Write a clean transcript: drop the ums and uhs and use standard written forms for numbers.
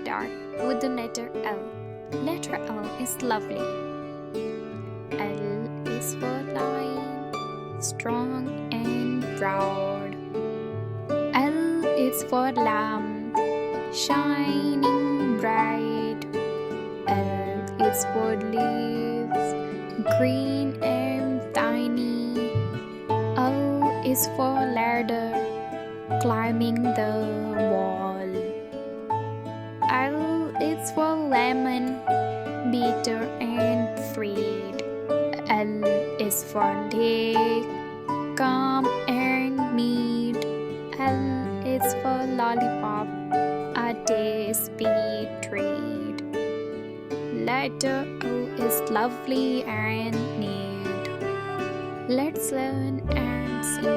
start with the letter L. Letter L is lovely. L is for lion, strong and proud. L is for lamb, shining bright. L is for leaves, green and tiny. L is for ladder, climbing the wall. L is for lemon, bitter and sweet. L is for lake, calm and neat. L is for lollipop, a tasty treat. Letter O is lovely and neat. Let's learn and sing